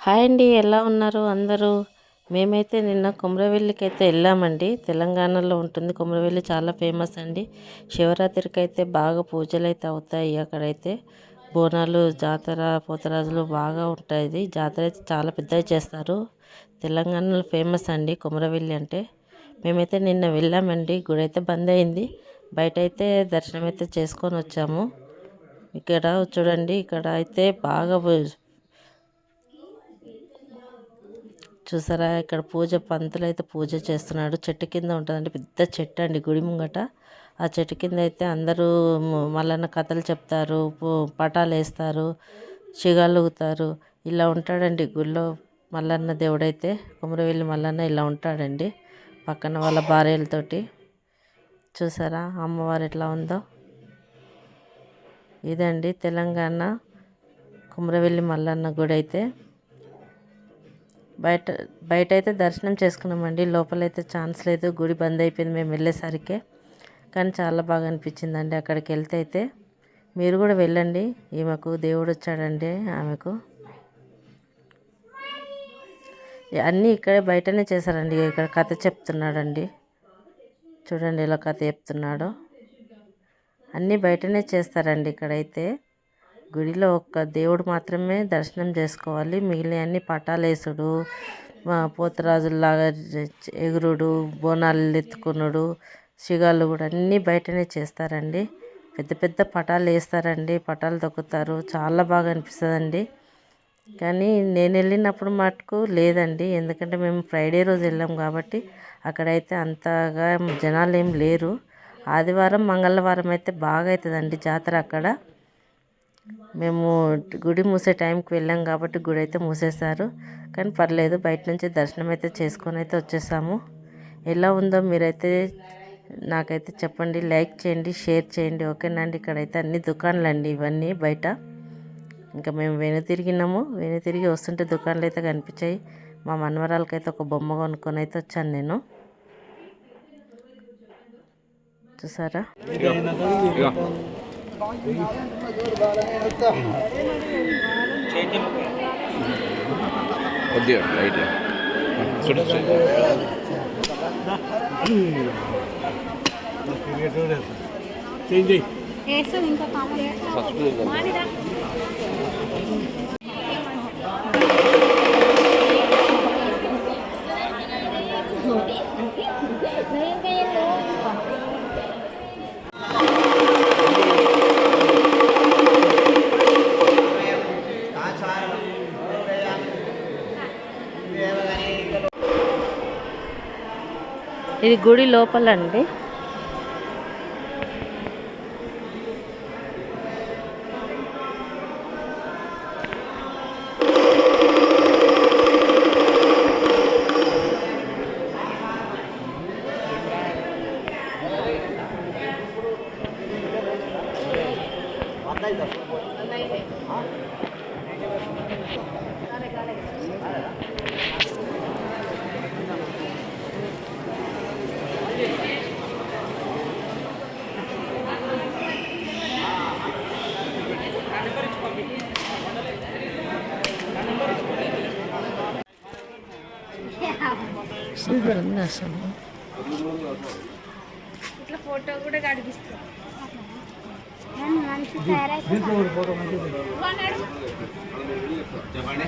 Hi అండి, ఎలా ఉన్నారు అందరూ? మేమైతే నిన్న కొమరవెల్లికి అయితే వెళ్ళామండి. తెలంగాణలో ఉంటుంది కొమరవెల్లి, చాలా ఫేమస్ అండి. శివరాత్రికి అయితే బాగా పూజలు అయితే అవుతాయి అక్కడైతే. బోనాలు, జాతర, పోతరాజులు బాగా ఉంటాయి. జాతర అయితే చాలా పెద్దగా చేస్తారు. తెలంగాణలో ఫేమస్ అండి కొమరవెల్లి అంటే. మేమైతే నిన్న వెళ్ళామండి. గుడి అయితే బంద్ అయింది. బయట అయితే దర్శనం అయితే చేసుకొని వచ్చాము. ఇక్కడ చూడండి, ఇక్కడ అయితే బాగా చూసారా, ఇక్కడ పంతులు అయితే పూజ చేస్తున్నాడు. చెట్టు కింద ఉంటుందండి, పెద్ద చెట్టు అండి గుడి ముంగట. ఆ చెట్టు కింద అయితే అందరూ మల్లన్న కథలు చెప్తారు, పటాలు వేస్తారు, శిగాలు ఊగుతారు. ఇలా ఉంటాడండి గుళ్ళో మల్లన్న దేవుడైతే. కొమరవెల్లి మల్లన్న ఇలా ఉంటాడండి పక్కన వాళ్ళ భార్యలతోటి. చూసారా అమ్మవారు ఎట్లా ఉందో. ఇదండి తెలంగాణ కొమరవెల్లి మల్లన్న గుడి అయితే. బయట అయితే దర్శనం చేసుకున్నామండి. లోపలైతే ఛాన్స్ లేదు, గుడి బంద్ అయిపోయింది మేము వెళ్ళేసరికి. కానీ చాలా బాగా అనిపించిందండి అక్కడికి వెళ్తే అయితే. మీరు కూడా వెళ్ళండి. ఈమెకు దేవుడు వచ్చాడండి ఆమెకు. అన్నీ ఇక్కడే బయటనే చేశారండి. ఇక్కడ కథ చెప్తున్నాడండి. చూడండి ఎలా కథ చెప్తున్నాడో. అన్నీ బయటనే చేస్తారండి ఇక్కడైతే. గుడిలో ఒక్క దేవుడు మాత్రమే దర్శనం చేసుకోవాలి. మిగిలిన అన్ని పటాలేసుడు, పోతరాజుల్లాగా ఎగురుడు, బోనాలు ఎత్తుకునుడు, శిగాలు కూడా అన్నీ బయటనే చేస్తారండి. పెద్ద పెద్ద పటాలు వేస్తారండి, పటాలు తొక్కుతారు. చాలా బాగా అనిపిస్తుందండి. కానీ నేను వెళ్ళినప్పుడు మటుకు లేదండి, ఎందుకంటే మేము ఫ్రైడే రోజు వెళ్ళాం కాబట్టి అక్కడైతే అంతగా జనాలు ఏం లేరు. ఆదివారం, మంగళవారం అయితే బాగా అవుతుందండి జాతర అక్కడ. మేము గుడి మూసే టైంకి వెళ్ళాం కాబట్టి గుడి అయితే మూసేశారు. కానీ పర్లేదు, బయట నుంచి దర్శనం అయితే చేసుకొని అయితే వచ్చేసాము. ఎలా ఉందో మీరైతే నాకైతే చెప్పండి, లైక్ చేయండి, షేర్ చేయండి. ఓకేనండి. ఇక్కడైతే అన్ని దుకాణాలు అండి ఇవన్నీ బయట. ఇంకా మేము తిరిగి వస్తుంటే దుకాణాలు అయితే కనిపించాయి. మా మనవరాలకైతే ఒక బొమ్మ కొనుక్కొని అయితే వచ్చాను నేను. చూసారా, ఇది గుడి లోపలండి. సూపర్ ఉంది అసలు. ఇట్లా ఫోటో కూడా కనిపిస్తుంది. చెప్పండి.